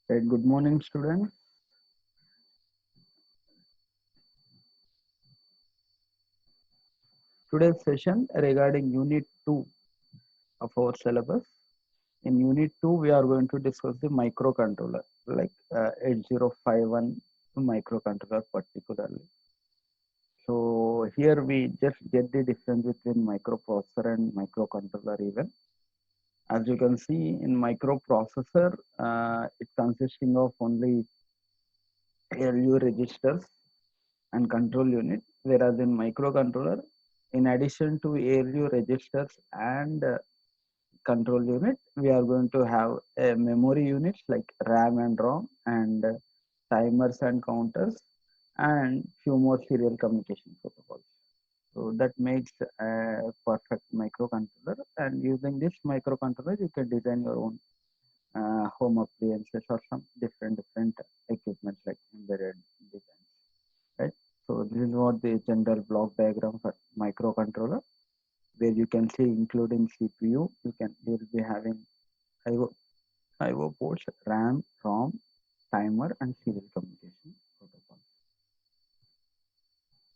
Right, good morning, students. Today's session regarding Unit 2 of our syllabus. In Unit 2, we are going to discuss the microcontroller, like 8051 microcontroller particularly. So here we just get the difference between microprocessor and microcontroller even. As you can see in microprocessor, it consisting of only ALU registers and control unit, whereas in microcontroller, in addition to ALU registers and control unit, we are going to have a memory units like RAM and ROM and timers and counters and few more serial communication protocols. So that makes a perfect microcontroller, and using this microcontroller, you can design your own home appliances or some different equipment like embedded design, right? So this is what the general block diagram for microcontroller, where you can see including CPU, you'll be having IO, IO ports, RAM, ROM, timer, and serial communication protocol.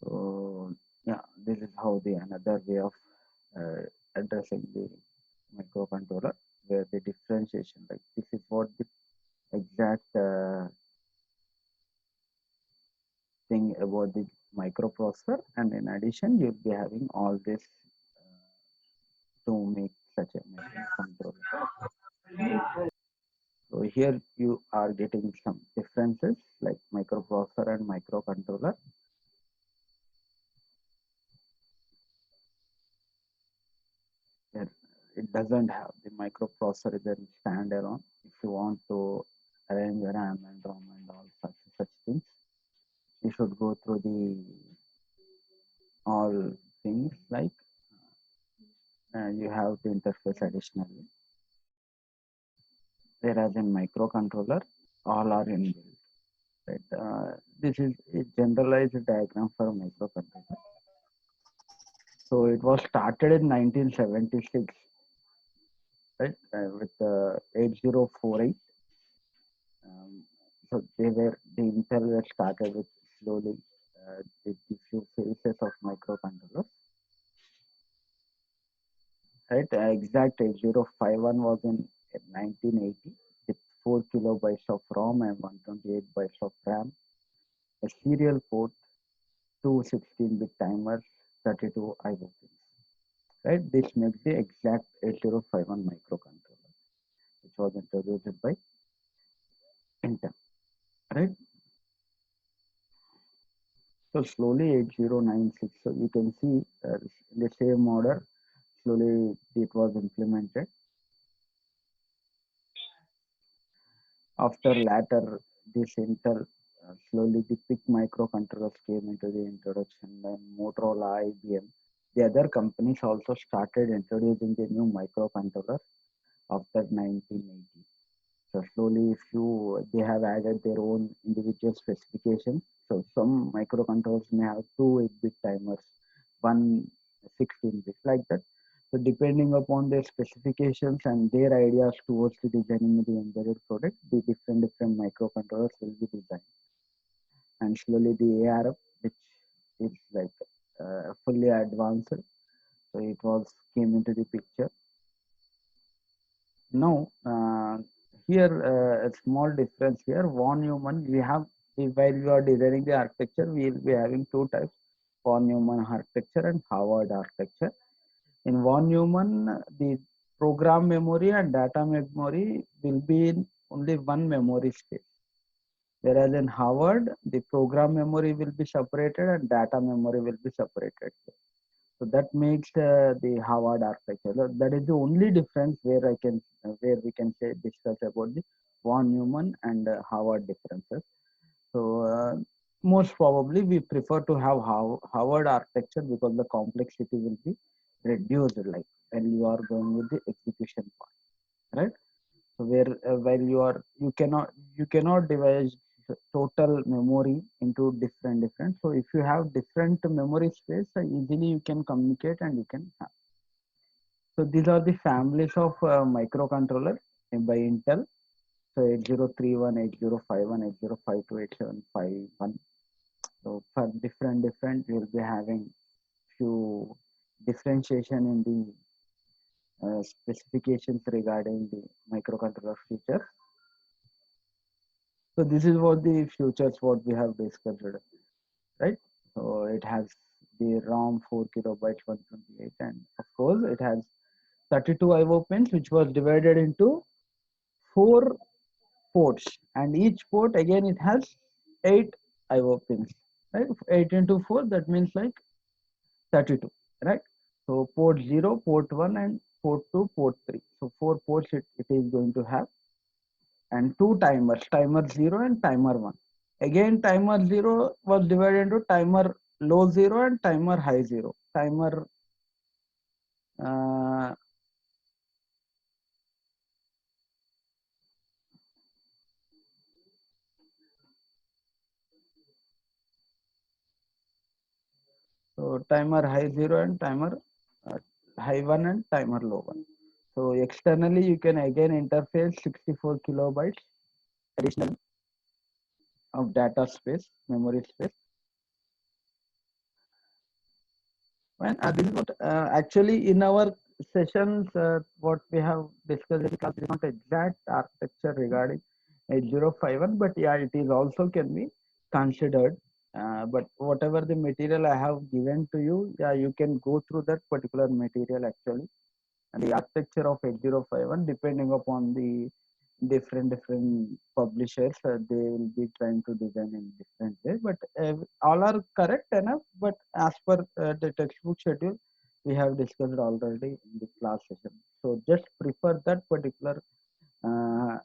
So yeah, this is how the another way of addressing the microcontroller, where the differentiation, like this is what the exact thing about the microprocessor, and in addition, you'll be having all this to make such a microcontroller. So here you are getting some differences like microprocessor and microcontroller. Here it doesn't have the microprocessor is a standalone. If you want to arrange RAM and ROM and all such things, you should go through the all things like you have to interface additionally. Whereas in microcontroller, all are inbuilt. Right? This is a generalized diagram for microcontroller. So it was started in 1976, right, with 8048. So the Intel were started with slowly the few phases of microcontrollers. Right, exact 8051 was in 1980 with 4 kilobytes of ROM and 128 bytes of RAM, a serial port, two 16-bit timers, 32 IO pins. Right, this makes the exact 8051 microcontroller, which was introduced by Intel. Right, so slowly 8096. So you can see the same order. Slowly it was implemented. After latter, this Intel slowly the PIC microcontrollers came into the introduction. Then Motorola, IBM, the other companies also started introducing the new microcontrollers after 1980. So slowly, they have added their own individual specifications. So some microcontrollers may have two 8-bit timers, one 16-bit, like that. So depending upon their specifications and their ideas towards the designing the embedded product, the different microcontrollers will be designed. And slowly the ARM, which is like fully advanced, so it was came into the picture. Now, here a small difference here. Von Neumann, we have while we are designing the architecture, we will be having two types: von Neumann architecture and Harvard architecture. In von Neumann, the program memory and data memory will be in only one memory space. Whereas in Harvard, the program memory will be separated and data memory will be separated. So that makes the Harvard architecture. That is the only difference where we can say discuss about the von Neumann and Harvard differences. So most probably we prefer to have Harvard architecture because the complexity will be reduced, like when you are going with the execution part, right? So where while you cannot divide total memory into different. So if you have different memory space, easily you can communicate and you can have. So these are the families of microcontroller by Intel. So 8031, 8051, 8052, 8751. So for different, we'll be having few differentiation in the specifications regarding the microcontroller features. So this is what the features what we have discussed, right? So it has the ROM 4 kilobytes 128, and of course it has 32 IO pins, which was divided into 4 ports, and each port again it has 8 IO pins, right? 8 into 4, that means like 32, right? So port 0, port 1, and port 2, port 3. So 4 ports it is going to have, and 2 timers, timer 0 and timer 1. Again, timer 0 was divided into timer low 0 and timer high 0. Timer uh, so timer high 0 and timer uh, high 1 and timer low 1. So externally you can again interface 64 kilobytes additional of data space, memory space. And this is what actually in our sessions, what we have discussed in class is not exact architecture regarding 8051, but yeah, it is also can be considered. But whatever the material I have given to you, yeah, you can go through that particular material actually. And the architecture of 8051, depending upon the different publishers, they will be trying to design in different way, but all are correct enough, but as per the textbook schedule we have discussed already in the class session. So just prefer that particular uh,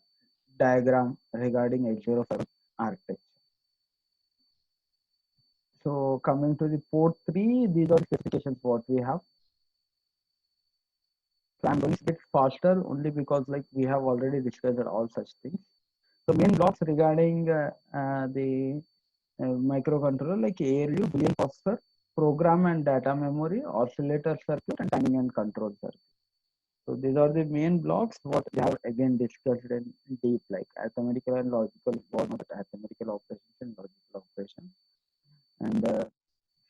diagram regarding 805 architecture. So coming to the port 3, these are specifications what we have. So I'm going to bit faster only because like we have already discussed all such things. So main blocks regarding the microcontroller like ALU, Boolean processor, program and data memory, oscillator circuit, and timing and control circuit. So these are the main blocks what we have again discussed in deep, like arithmetical and logical, one of the arithmetical operations and logical operations, and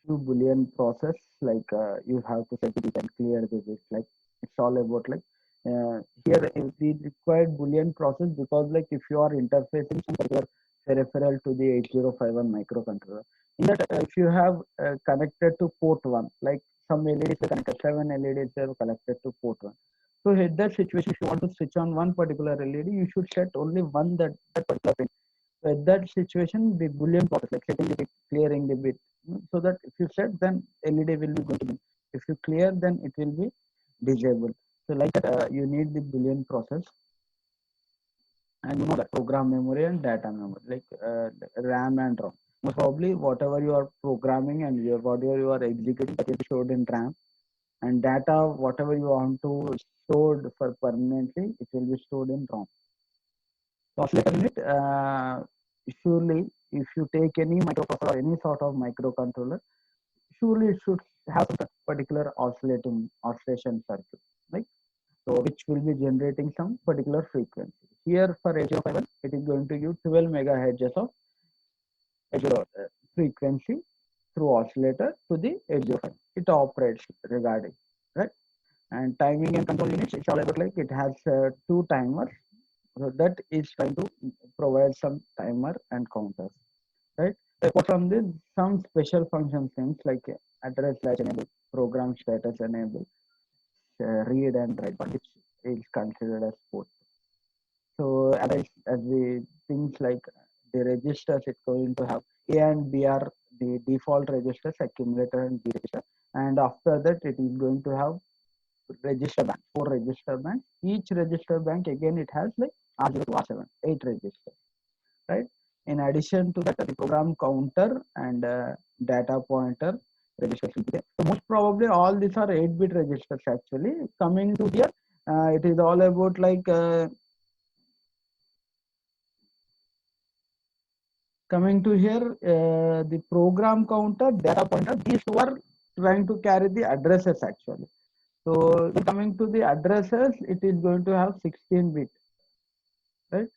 few Boolean process like you have to set it and clear the bit. Like it's all about like here the required Boolean process, because like if you are interfacing some particular peripheral to the 8051 microcontroller, in that if you have connected to port 1, like some LEDs are connected, 7 LEDs are connected to port 1. So in that situation, if you want to switch on one particular LED, you should set only one that particular pin. So at that situation, the Boolean process, like setting the bit, clearing the bit, so that if you set, then LED will be going to be. If you clear, then it will be disabled. So like that, you need the Boolean process, and you know that program memory and data memory, like RAM and ROM. Most probably, whatever you are programming and whatever you are executing, that will be stored in RAM, and data, whatever you want to stored for permanently, it will be stored in ROM. Oscillator unit, surely if you take any microprocessor or any sort of microcontroller, surely it should have some particular oscillation circuit, right? So which will be generating some particular frequency. Here for 8051, it is going to give 12 megahertz of frequency through oscillator to the 8051. It operates regarding, right? And timing and control units, it's all about like it has two timers. So that is trying to provide some timer and counters, right? Apart from this, some special function things like address latch enable, program status enable, read and write, which is considered as port. So as we things like the registers, it's going to have A and B are the default registers, accumulator and B register, and after that it is going to have register bank, 4 register bank. Each register bank again it has like R0 to R7, 8 registers, right? In addition to that, the program counter and data pointer registers will be there. So most probably all these are 8-bit registers actually. Coming to here, it is all about like coming to here, the program counter, data pointer, these two are trying to carry the addresses actually. So coming to the addresses, it is going to have 16-bit, right?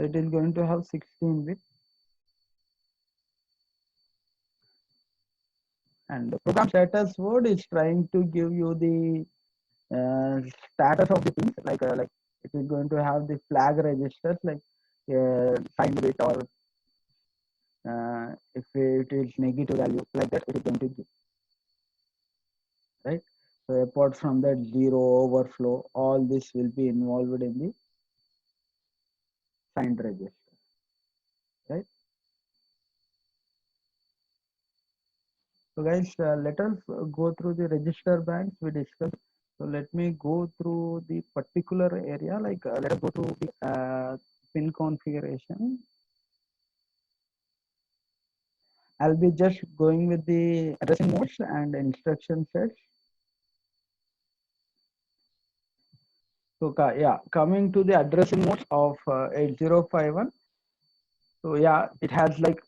So it is going to have 16 bits. And the program status word is trying to give you the status of the things, like it is going to have the flag registers like sign bit, or if it is negative value, like that it is going to give, right? So apart from that, zero, overflow, all this will be involved in the signed register, right? So guys, let us go through the register banks we discussed. So let me go through the particular area, like let us go through the pin configuration. I'll be just going with the addressing modes and instruction sets. So yeah, coming to the addressing modes of 8051. So yeah, it has like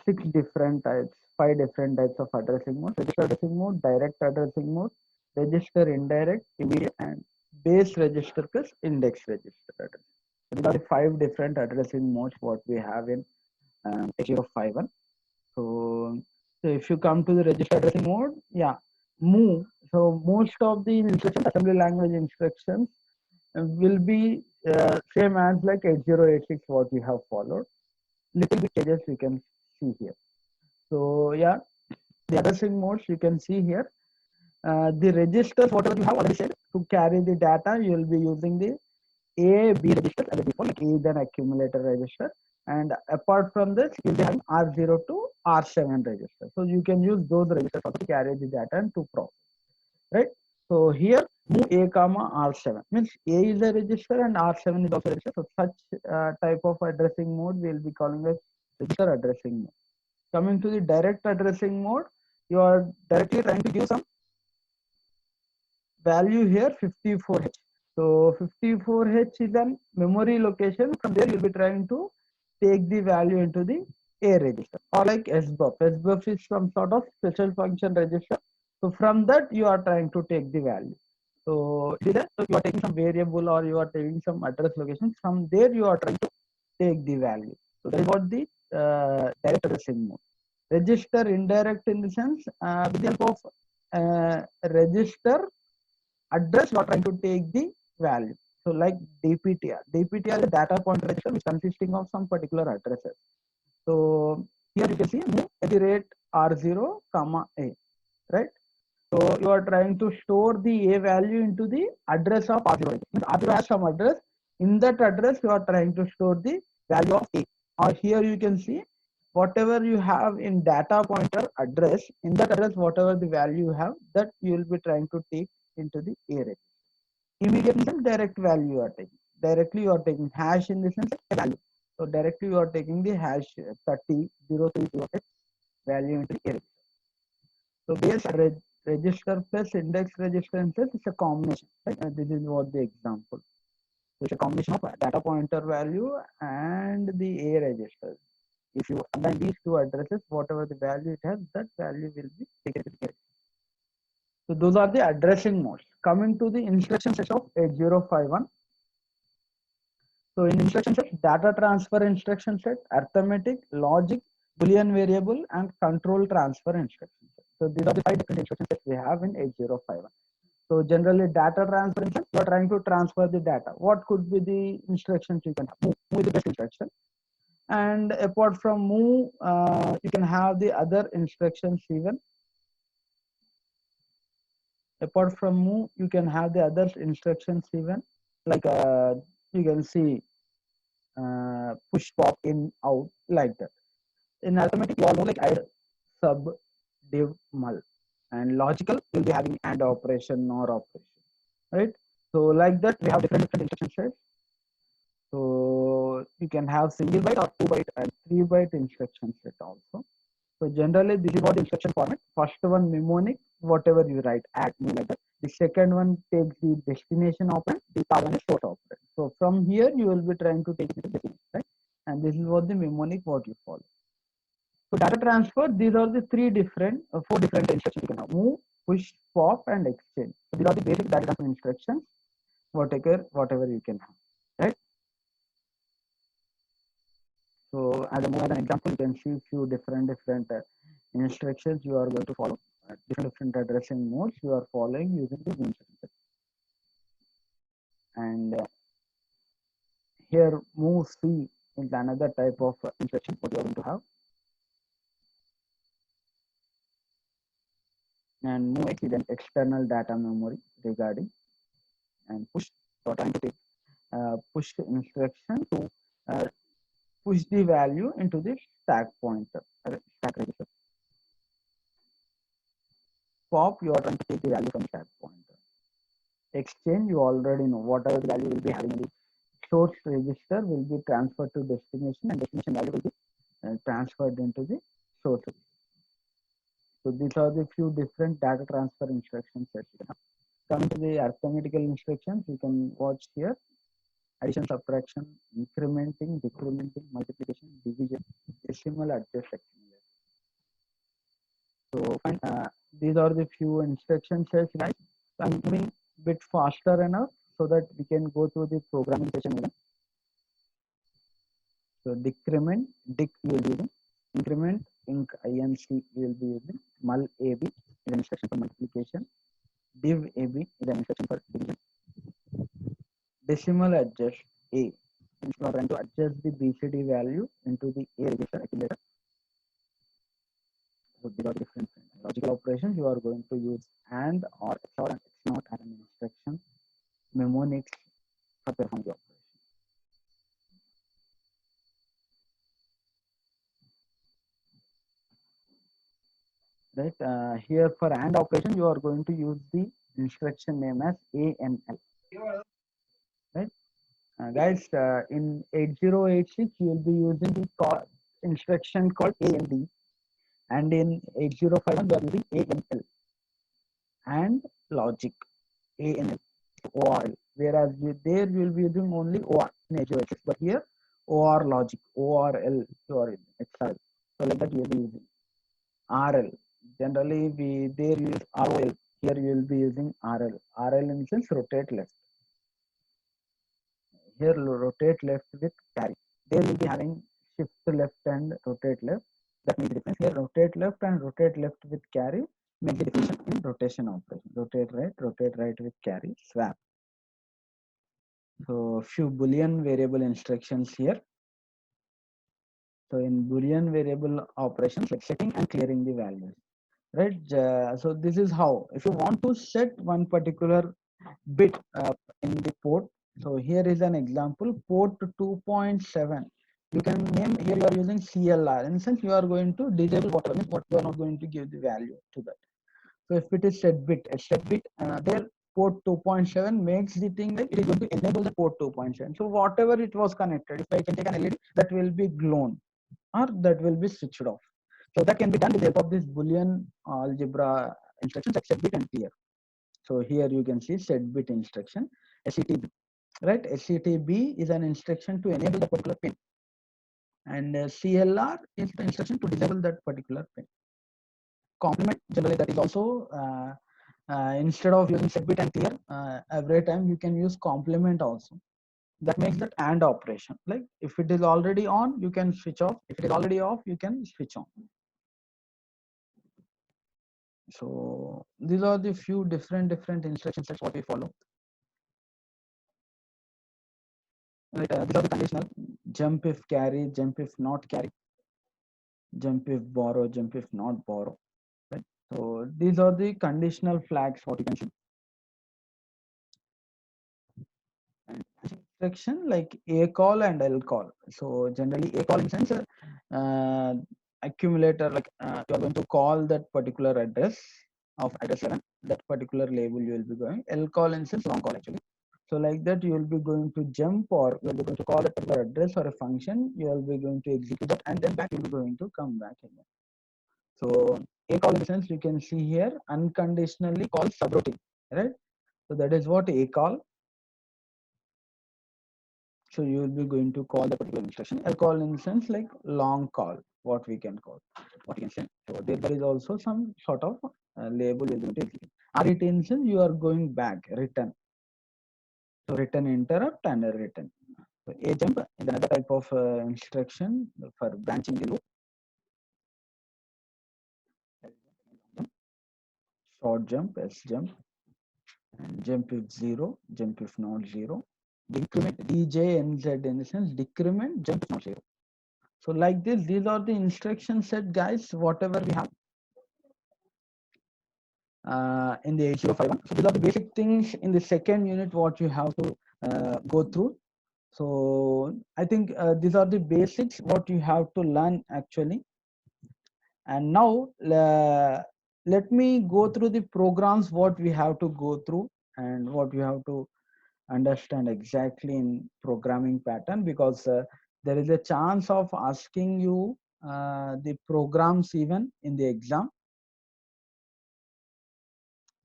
5 different types of addressing mode: register addressing mode, direct addressing mode, register indirect, immediate, and base register plus index register address. These are the 5 different addressing modes what we have in 8051. So, if you come to the register addressing mode, yeah, move. So most of the instructions, assembly language instructions, will be same as like 8086 what we have followed. Little bit changes we can see here. So yeah, the addressing modes you can see here. The registers, whatever you have already said, to carry the data, you will be using the A, B registers as a default, like A then accumulator register. And apart from this, you'll be having R0 to R7 register. So you can use those registers also to carry the data and to process, right? So here, move A comma R7 means A is a register and R7 is also a register. So such type of addressing mode we'll be calling as register addressing mode. Coming to the direct addressing mode, you are directly trying to give some value here, 54H. So 54H is a memory location. From there, you'll be trying to take the value into the A register, or like SBUF. SBUF is some sort of special function register. So from that, you are trying to take the value. So either you are taking some variable or you are taking some address location. From there, you are trying to take the value. So that is what the direct addressing mode. Register indirect in the sense, with the help of register address, you are trying to take the value. So like DPTR. DPTR is a data point register which consisting of some particular addresses. So here you can see move at the rate R0 comma A, right? So you are trying to store the A value into the address of R0. R0 has some address. In that address, you are trying to store the value of A. Or here you can see whatever you have in data pointer address, in that address, whatever the value you have, that you will be trying to take into the A register. Immediate in the sense, direct value you are taking. Directly you are taking hash in the sense value. So directly you are taking the hash 30,030 value into the A register. So base register plus index register and plus it's a combination, right? And this is what the example. So it's a combination of data pointer value and the A register. If you combine these two addresses, whatever the value it has, that value will be taken to the A. So those are the addressing modes. Coming to the instruction set of 8051. So in instruction set, data transfer instruction set, arithmetic, logic, Boolean variable, and control transfer instruction set. So these are the 5 different instruction sets we have in 8051. So generally data transfer instruction, you are trying to transfer the data. What could be the instructions you can have? Move is the best instruction. And apart from move, you can have the other instructions even. Apart from move, you can have the other instructions even, like you can see push, pop, in, out, like that. In arithmetic, you all know like add, sub, div, mul. And logical, you'll be having AND operation or operation, right? So like that, we have different instruction sets. So you can have single byte or 2 byte and 3 byte instruction set also. So generally, this is what the instruction format. First one mnemonic, whatever you write, add, move, like that. The second one takes the destination operand. The third one is source operand. So from here, you will be trying to take it to the destination, right? And this is what the mnemonic what you follow. So data transfer, these are the 4 different instructions you can have: move, push, pop, and exchange. So these are the basic data transfer instructions, whatever you can have, right? So as an example, you can see few different instructions you are going to follow. Different addressing modes you are following using the instruction. And here move C is another type of instruction what you are going to have. And move X is an external data memory regarding, and push, so trying to take push instruction to push the value into the stack pointer, stack register. Pop, you are trying to take the value from stack pointer. Exchange, you already know whatever the value will be having in the source register will be transferred to destination, and destination value will be transferred into the source register. So these are the few different data transfer instructions that you have. Coming to the arithmetical instructions, you can watch here: addition, subtraction, incrementing, decrementing, multiplication, division, decimal, adjust, accumulate. So these are the few instruction sets, guys. So I'm moving a bit faster enough so that we can go through the programming session even. So decrement, dic we will be using. Increment, inc, inc we will be using. Mul ab is an instruction for multiplication. Div ab is an instruction for division. Decimal adjust a, instead of trying to adjust the BCD value into the A register accumulator. So these are different logical operations. You are going to use AND or XOR and XNOT as an instruction. Mnemonics for performing the operation. Right, here for AND operation, you are going to use the instruction name as ANL. Right, guys, in 8086, you will be using the instruction called AND, and in 8051, we are using ANL and logic ANL. ORL, whereas there you will be using only OR in 8086, but here OR logic, ORL, you are using XRL. So like that you will be using RL. Generally, we there use ROL. Here you will be using RL. RL in sense rotate left. Here rotate left with carry. There will be having shift left and rotate left. That makes the difference. Here rotate left and rotate left with carry make the difference in rotation operation. Rotate right with carry, swap. So few Boolean variable instructions here. So in Boolean variable operations like setting and clearing the values. Right, so this is how, if you want to set one particular bit in the port, so here is an example, port 2.7, you can name, here you are using CLR, in sense you are going to disable whatever, means what you are not going to give the value to that. So if it is set bit, there port 2.7 makes the thing like it is going to enable the port 2.7, so whatever it was connected, if I can take an LED, that will be glown or that will be switched off. So that can be done with the help of this Boolean algebra instructions like set bit and clear. So here you can see set bit instruction, SETB, right? SETB is an instruction to enable that particular pin, and CLR is the instruction to disable that particular pin. Complement, generally that is also instead of using set bit and clear, every time you can use complement also. That makes that AND operation. Like if it is already on, you can switch off. If it is already off, you can switch on. So these are the few different instruction sets what we follow. Right, these are the conditional: jump if carry, jump if not carry, jump if borrow, jump if not borrow. Right. So these are the conditional flags what you can see. And instruction like A call and L call. So generally A call in sense accumulator, like you are going to call that particular address of address 7, that particular label you will be going. L call in sense long call actually. So like that you will be going to jump, or you will be going to call that particular address or a function, you will be going to execute that, and then back you will be going to come back again. So A call in the sense you can see here unconditionally call subroutine, right? So that is what A call. So you will be going to call the particular instruction. L call in the sense like long call, what we can call, what we can say. So there is also some sort of label you will be execute. RET in sense you are going back, return. So return interrupt and a return. So a jump is another type of instruction for branching the loop. Short jump, S jump, and jump if 0, jump if not 0. Decrement, DJ, NZ in the sense decrement, jump if not 0. So like this, these are the instruction set, guys, whatever we have in the 8051. So these are the basic things in the second unit what you have to go through. So I think these are the basics what you have to learn actually. And now let me go through the programs what we have to go through and what you have to understand exactly in programming pattern, because there is a chance of asking you the programs even in the exam.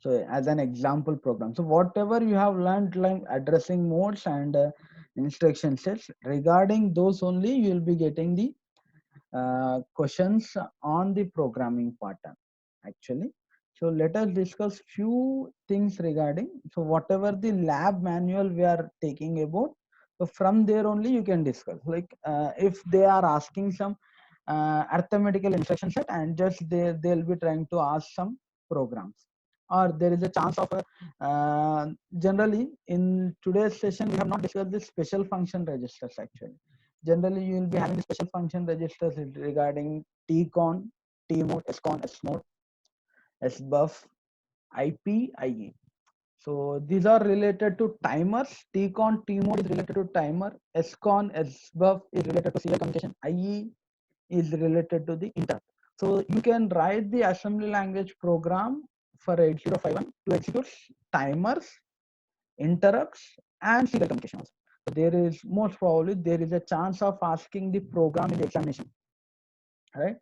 So as an example program, so whatever you have learned like addressing modes and instruction sets, regarding those only you will be getting the questions on the programming pattern actually. So let us discuss few things regarding, so whatever the lab manual we are taking about, so from there only you can discuss, like if they are asking some arithmetical instruction set and just they'll be trying to ask some programs, or there is a chance of generally in today's session we have not discussed the special function registers actually. Generally you will be having special function registers regarding tcon, tmode, scon, smode, sbuff, ip, ie. So these are related to timers. Tcon, tmode is related to timer. Scon, sbuff is related to serial communication. IE is related to the interrupt. So you can write the assembly language program for 8051 to execute timers, interrupts, and serial communication also. So there is most probably there is a chance of asking the program in the examination, right?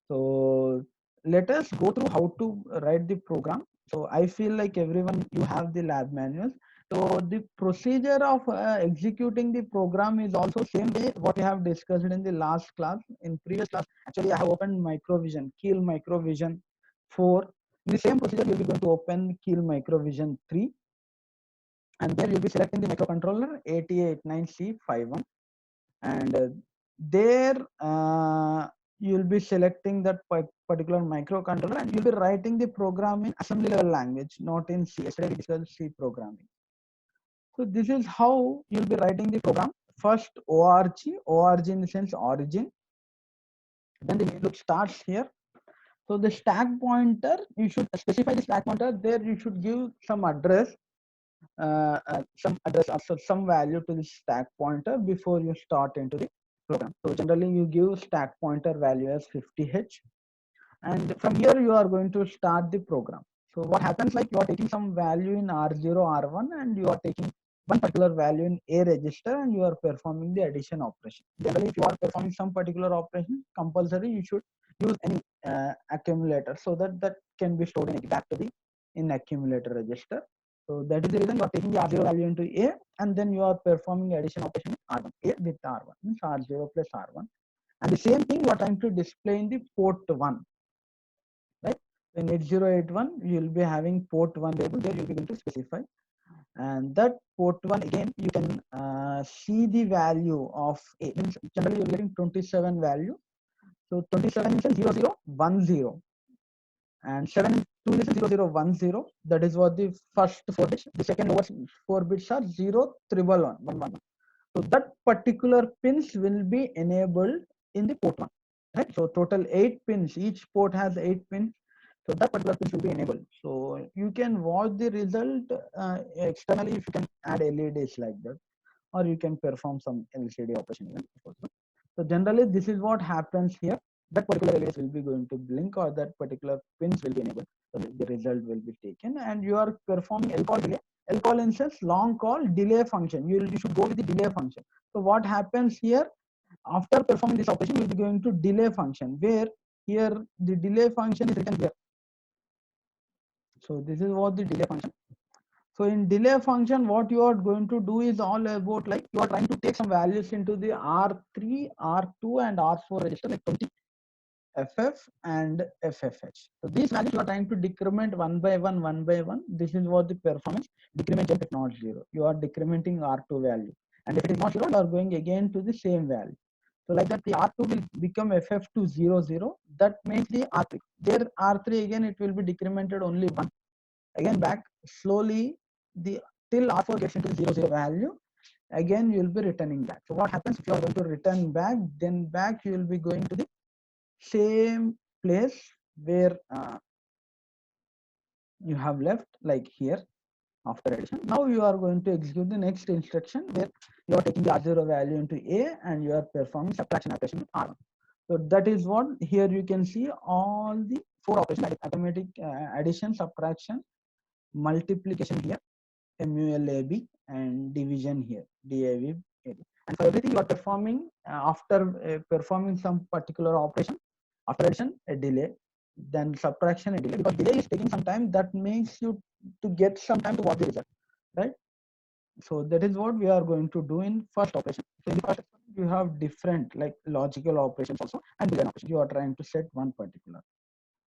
So let us go through how to write the program. So I feel like everyone you have the lab manuals. So the procedure of executing the program is also same way what we have discussed in the last class. In previous class, actually I have opened Microvision, Keil Microvision 4. In the same procedure, you'll be going to open Keil Microvision 3, and there you'll be selecting the microcontroller ATA89C51, and there you'll be selecting that particular microcontroller, and you'll be writing the program in assembly level language, not in C. Yesterday we discussed C programming. So this is how you'll be writing the program. First org in the sense origin, then the main loop starts here. So the stack pointer, you should specify the stack pointer. There you should give some address, also some value to the stack pointer before you start into the program. So generally you give stack pointer value as 50h, and from here you are going to start the program. So what happens, like you are taking some value in R0, R1, and you are taking one particular value in A register, and you are performing the addition operation. Generally, if you are performing some particular operation, compulsory you should use any accumulator, so that can be stored in exactly in accumulator register. So that is the reason you are taking the R0 value into A, and then you are performing addition operation in R1. A with R1 means R0 plus R1. And the same thing you are trying to display in the port 1. Right? In 8081, you will be having port 1 label. There you will be going to specify. And that port 1 again, you can see the value of A. Means generally you are getting 27 value. So 27 is 0010. And 7 and 2 is 0010. That is what the first 4 bits. The second lowest 4 bits are 01111. So that particular pins will be enabled in the port 1. Right? So total 8 pins. Each port has 8 pins. So that particular pins will be enabled. So you can watch the result externally if you can add LEDs like that, or you can perform some LCD operation even. So generally this is what happens here. That particular LEDs will be going to blink, or that particular pins will be enabled. So the result will be taken, and you are performing LCall delay. LCall instance long call delay function. You should go with the delay function. So what happens here? After performing this operation, you will be going to delay function, where here the delay function is written here. So this is what the delay function. So in delay function, what you are going to do is all about, like you are trying to take some values into the R3, R2, and R4 register, like 20, FF, and FFH. So these values you are trying to decrement one by one. This is what the performance decrement jump is not 0. You are decrementing R2 value. And if it is not 0, you are going again to the same value. So like that, the R2 will become FF2 0 0. That makes the R3. There R3 again, it will be decremented only 1. Again back slowly, the till R4 gets into 0 0 value. Again you will be returning back. So what happens if you are going to return back? Then back you will be going to the same place where you have left, like here after addition. Now you are going to execute the next instruction where you are taking the R0 value into A and you are performing subtraction operation with R1. So that is what here you can see all the 4 operations, like arithmetic, addition, subtraction, multiplication here, MULAB, and division here, DAV. And for everything you are performing after performing some particular operation, after addition a delay, then subtraction a delay, because delay is taking some time. That makes you to get some time to watch the result, right? So that is what we are going to do in first operation. So in the first experiment, you have different like logical operations also and boolean operations. You are trying to set one particular.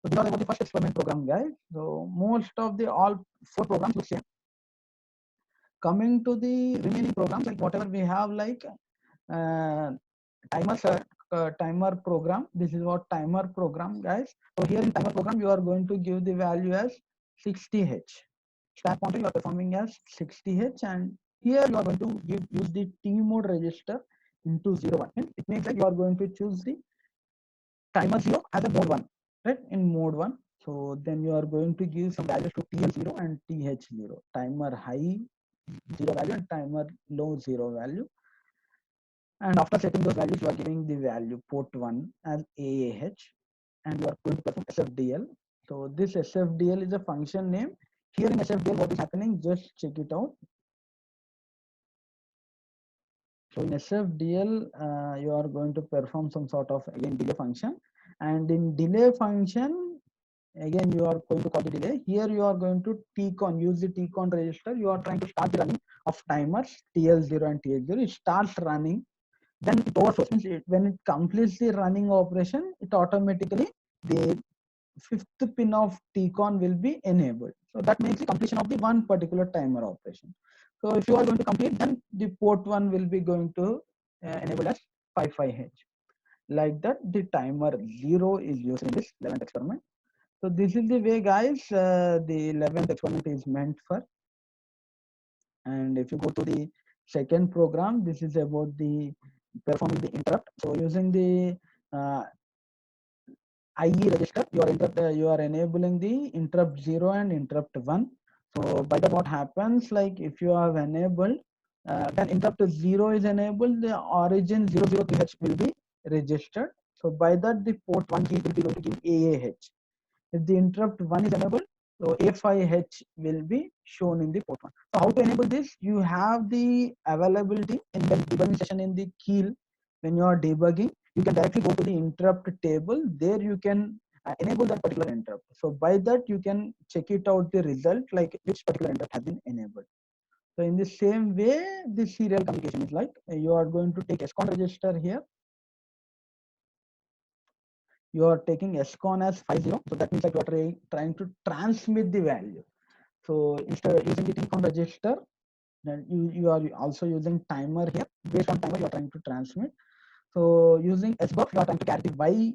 So this was about the first experiment program, guys. So most of the all 4 programs look same. Coming to the remaining programs, like whatever we have, like uh, timer program. This is what timer program, guys. So here in timer program, you are going to give the value as 60H. Stack pointer you are performing as 60H, and here you are going to use the T mode register into 01. It means that you are going to choose the timer 0 as a mode 1, right? In mode 1. So then you are going to give some values to TL0 and TH0. Timer high 0 value and timer low 0 value. And after setting those values, you are giving the value port 1 as AAH, and you are going to perform SFDL. So this SFDL is a function name. Here in SFDL, what is happening? Just check it out. So in SFDL, you are going to perform some sort of again delay function, and in delay function, again you are going to call the delay. Here you are going to tcon, use the tcon register. You are trying to start the running of timers TL0 and TH0. It starts running. Then it overflows, means when it completes the running operation, it automatically the 5th pin of tcon will be enabled. So that makes the completion of the one particular timer operation. So if you are going to complete, then the port 1 will be going to enable as 55H. Like that, the timer 0 is used in this 11th experiment. So this is the way, guys, the 11th experiment is meant for. And if you go to the second program, this is about the performing the interrupt. So using the IE register, you are enabling the interrupt 0 and interrupt 1. So by that, what happens, like if you have enabled, then interrupt 0 is enabled, the origin 003H will be registered. So by that, the port 1 key will be going to give AAH. If the interrupt 1 is enabled, so A5H will be shown in the port 1. So how to enable this? You have the availability in the debugging session in the keel. When you are debugging, you can directly go to the interrupt table. There you can enable that particular interrupt. So by that, you can check it out the result, like which particular interrupt has been enabled. So in the same way, the serial communication is like you are going to take SCON register here. You are taking SCON as 50. So that means that you are trying to transmit the value. So instead of using the TCON register, then you are also using timer here. Based on timer, you are trying to transmit. So using SBUF, you are trying to carry the Y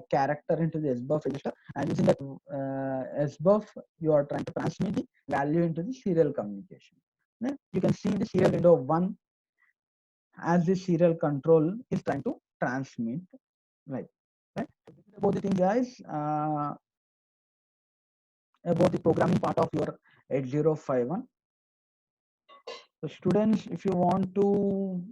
character into the SBUF register, and using that SBUF, you are trying to transmit the value into the serial communication. Then you can see the serial window 1 as the serial control is trying to transmit, right? Right. So this is about the thing, guys. About the programming part of your 8051. So students, if you want to